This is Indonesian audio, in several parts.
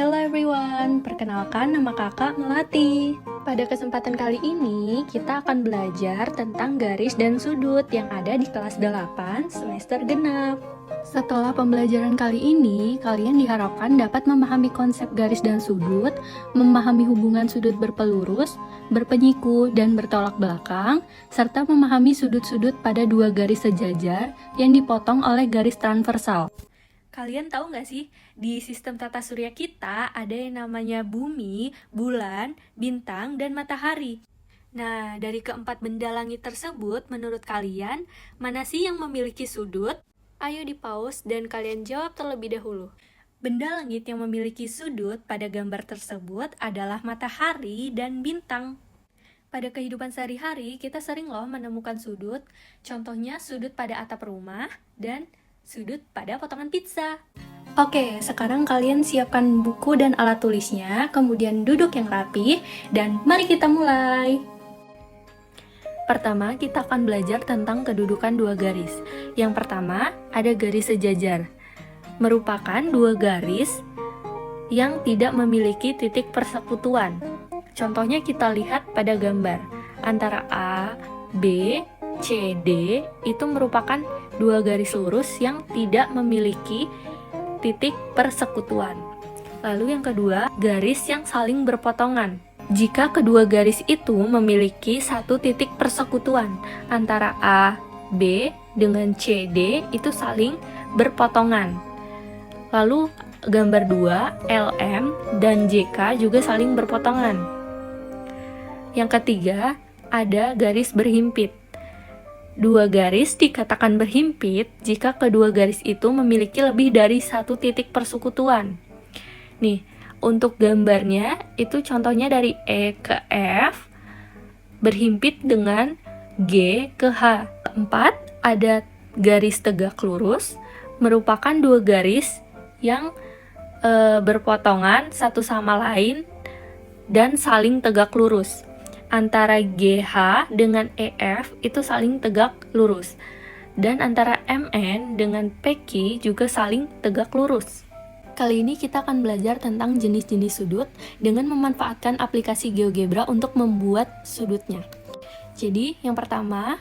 Hello everyone, perkenalkan nama kakak Melati. Pada kesempatan kali ini, kita akan belajar tentang garis dan sudut yang ada di kelas 8 semester genap. Setelah pembelajaran kali ini, kalian diharapkan dapat memahami konsep garis dan sudut, memahami hubungan sudut berpelurus, berpenyiku, dan bertolak belakang, serta memahami sudut-sudut pada dua garis sejajar yang dipotong oleh garis transversal. Kalian tahu nggak sih, di sistem tata surya kita ada yang namanya bumi, bulan, bintang, dan matahari. Nah, dari keempat benda langit tersebut, menurut kalian, mana sih yang memiliki sudut? Ayo di-pause dan kalian jawab terlebih dahulu. Benda langit yang memiliki sudut pada gambar tersebut adalah matahari dan bintang. Pada kehidupan sehari-hari, kita sering loh menemukan sudut, contohnya sudut pada atap rumah, dan sudut pada potongan pizza. Oke, sekarang kalian siapkan buku dan alat tulisnya, kemudian duduk yang rapi, dan mari kita mulai. Pertama, kita akan belajar tentang kedudukan dua garis. Yang pertama, ada garis sejajar. Merupakan dua garis yang tidak memiliki titik persekutuan. Contohnya kita lihat pada gambar. Antara A, B, C, D itu merupakan dua garis lurus yang tidak memiliki titik persekutuan. Lalu yang kedua, garis yang saling berpotongan. Jika kedua garis itu memiliki satu titik persekutuan antara A, B dengan C, D itu saling berpotongan. Lalu gambar 2, LM dan JK juga saling berpotongan. Yang ketiga, ada garis berhimpit. Dua garis dikatakan berhimpit jika kedua garis itu memiliki lebih dari satu titik persekutuan. Nih, untuk gambarnya itu contohnya dari E ke F berhimpit dengan G ke H. Keempat, ada garis tegak lurus, merupakan dua garis yang berpotongan satu sama lain dan saling tegak lurus. Antara GH dengan EF itu saling tegak lurus, dan antara MN dengan PQ juga saling tegak lurus. Kali ini kita akan belajar tentang jenis-jenis sudut dengan memanfaatkan aplikasi GeoGebra untuk membuat sudutnya. Jadi, yang pertama,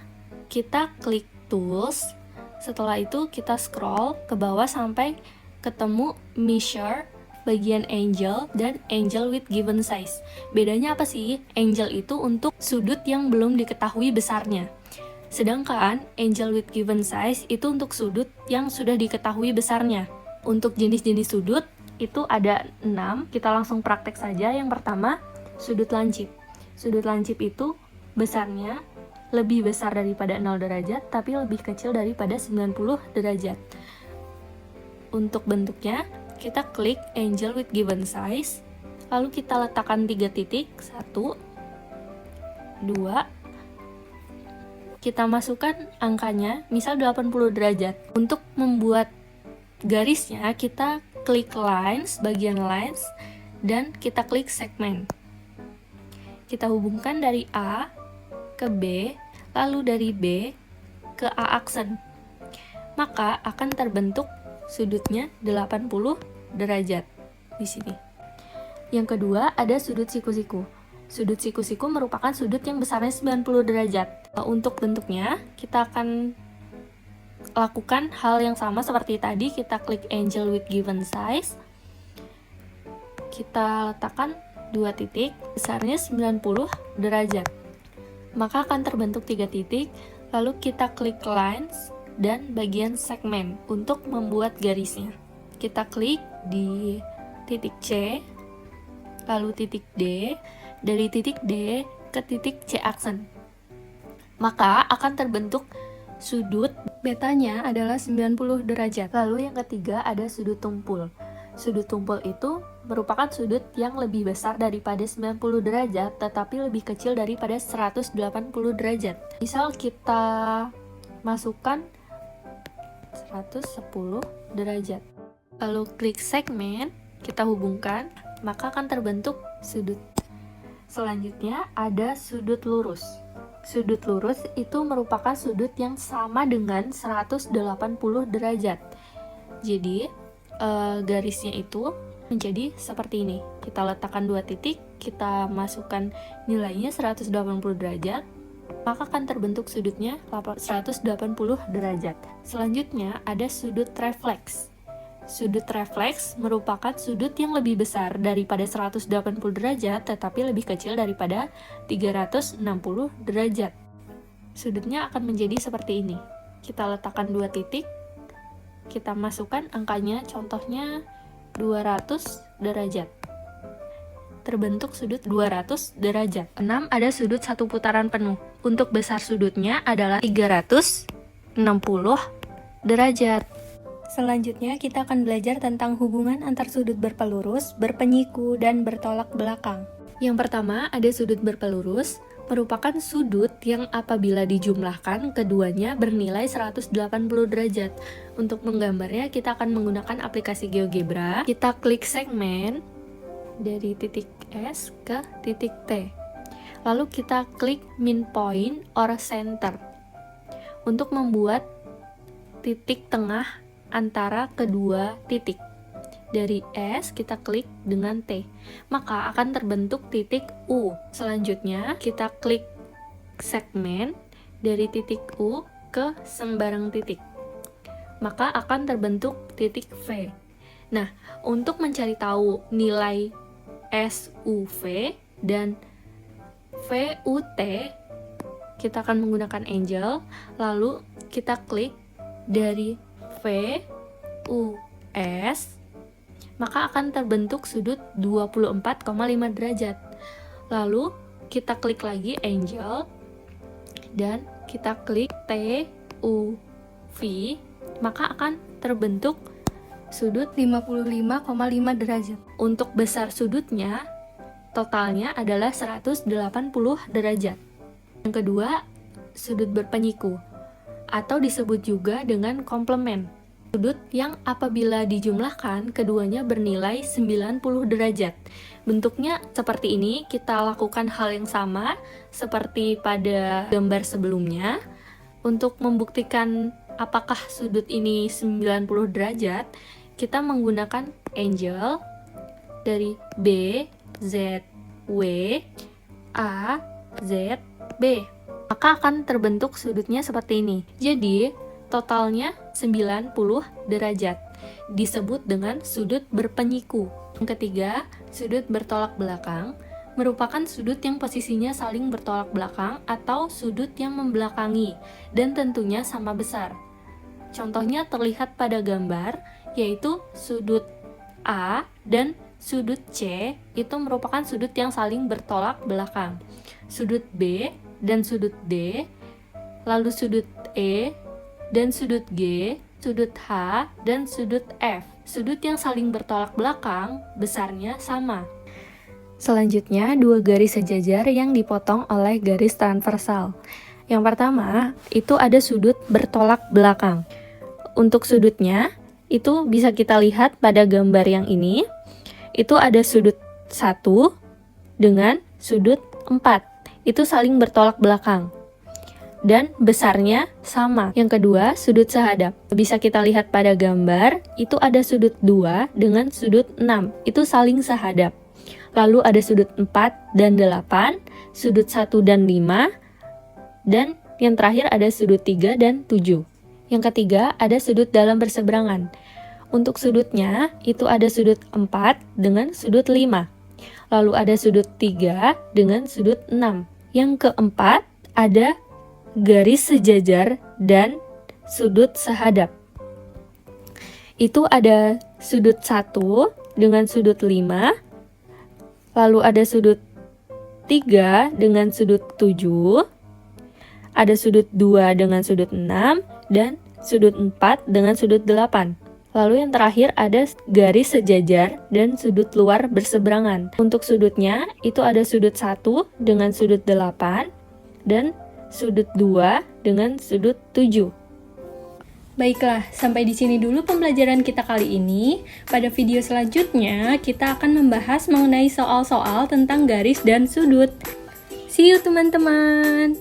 kita klik Tools. Setelah itu, kita scroll ke bawah sampai ketemu Measure, bagian Angle, dan Angle with Given Size. Bedanya apa sih? Angle itu untuk sudut yang belum diketahui besarnya. Sedangkan Angle with Given Size itu untuk sudut yang sudah diketahui besarnya. Untuk jenis-jenis sudut itu ada 6, kita langsung praktek saja. Yang pertama, sudut lancip. Sudut lancip itu besarnya lebih besar daripada 0 derajat, tapi lebih kecil daripada 90 derajat. Untuk bentuknya, kita klik Angle with Given Size, lalu kita letakkan 3 titik, 1, 2, kita masukkan angkanya, misal 80 derajat. Untuk membuat garisnya, kita klik Lines, bagian Lines, dan kita klik Segment. Kita hubungkan dari A ke B, lalu dari B ke A aksen. Maka akan terbentuk sudutnya 80 derajat di sini. Yang kedua, ada sudut siku-siku. Sudut siku-siku merupakan sudut yang besarnya 90 derajat. Untuk bentuknya, kita akan lakukan hal yang sama seperti tadi. Kita klik Angle with Given Size. Kita letakkan 2 titik, besarnya 90 derajat. Maka akan terbentuk 3 titik, lalu kita klik Lines dan bagian segmen untuk membuat garisnya. Kita klik di titik C, lalu titik D, dari titik D ke titik C aksen. Maka akan terbentuk sudut, betanya adalah 90 derajat. Lalu yang ketiga ada sudut tumpul. Sudut tumpul itu merupakan sudut yang lebih besar daripada 90 derajat, tetapi lebih kecil daripada 180 derajat. Misal kita masukkan 110 derajat. Lalu klik segmen, kita hubungkan, maka akan terbentuk sudut. Selanjutnya ada sudut lurus. Sudut lurus itu merupakan sudut yang sama dengan 180 derajat. Jadi garisnya itu menjadi seperti ini. Kita letakkan 2 titik, kita masukkan nilainya 180 derajat, maka akan terbentuk sudutnya 180 derajat. Selanjutnya ada sudut refleks. Sudut refleks merupakan sudut yang lebih besar daripada 180 derajat, tetapi lebih kecil daripada 360 derajat. Sudutnya akan menjadi seperti ini. Kita letakkan 2 titik, kita masukkan angkanya, contohnya 200 derajat. Terbentuk sudut 200 derajat. 6. Ada sudut 1 putaran penuh. Untuk besar sudutnya adalah 360 derajat. Selanjutnya kita akan belajar tentang hubungan antar sudut berpelurus, berpenyiku, dan bertolak belakang. Yang pertama ada sudut berpelurus, merupakan sudut yang apabila dijumlahkan keduanya bernilai 180 derajat. Untuk menggambarnya kita akan menggunakan aplikasi GeoGebra. Kita klik segmen dari titik S ke titik T. Lalu kita klik min point or center untuk membuat titik tengah antara kedua titik. Dari S kita klik dengan T, maka akan terbentuk titik U. Selanjutnya kita klik segmen dari titik U ke sembarang titik, maka akan terbentuk titik V. Nah, untuk mencari tahu nilai SUV dan VUT, kita akan menggunakan angel, lalu kita klik dari VUS, maka akan terbentuk sudut 24,5 derajat. Lalu kita klik lagi angel dan kita klik TUV, maka akan terbentuk sudut 55,5 derajat. Untuk besar sudutnya totalnya adalah 180 derajat. Yang kedua, sudut berpenyiku atau disebut juga dengan komplement. Sudut yang apabila dijumlahkan keduanya bernilai 90 derajat. Bentuknya seperti ini, kita lakukan hal yang sama seperti pada gambar sebelumnya. Untuk membuktikan apakah sudut ini 90 derajat, kita menggunakan angel dari B, Z, W, A, Z, B. Maka akan terbentuk sudutnya seperti ini. Jadi, totalnya 90 derajat. Disebut dengan sudut berpenyiku. Yang ketiga, sudut bertolak belakang merupakan sudut yang posisinya saling bertolak belakang atau sudut yang membelakangi dan tentunya sama besar. Contohnya terlihat pada gambar, yaitu sudut A dan sudut C itu merupakan sudut yang saling bertolak belakang. Sudut B dan sudut D, lalu sudut E dan sudut G, sudut H, dan sudut F. Sudut yang saling bertolak belakang besarnya sama. Selanjutnya, 2 garis sejajar yang dipotong oleh garis transversal. Yang pertama, itu ada sudut bertolak belakang. Untuk sudutnya, itu bisa kita lihat pada gambar yang ini. Itu ada sudut 1 dengan sudut 4. Itu saling bertolak belakang dan besarnya sama. Yang kedua, sudut sehadap. Bisa kita lihat pada gambar, itu ada sudut 2 dengan sudut 6. Itu saling sehadap. Lalu ada sudut 4 dan 8, sudut 1 dan 5, dan yang terakhir ada sudut 3 dan 7. Yang ketiga, ada sudut dalam berseberangan. Untuk sudutnya, itu ada sudut 4 dengan sudut 5. Lalu ada sudut 3 dengan sudut 6. Yang keempat, ada garis sejajar dan sudut sehadap. Itu ada sudut 1 dengan sudut 5, lalu ada sudut 3 dengan sudut 7, ada sudut 2 dengan sudut 6, dan sudut 4 dengan sudut 8. Lalu yang terakhir ada garis sejajar dan sudut luar berseberangan. Untuk sudutnya itu ada sudut 1 dengan sudut 8 dan sudut 2 dengan sudut 7. Baiklah, sampai di sini dulu pembelajaran kita kali ini. Pada video selanjutnya kita akan membahas mengenai soal-soal tentang garis dan sudut. See you teman-teman.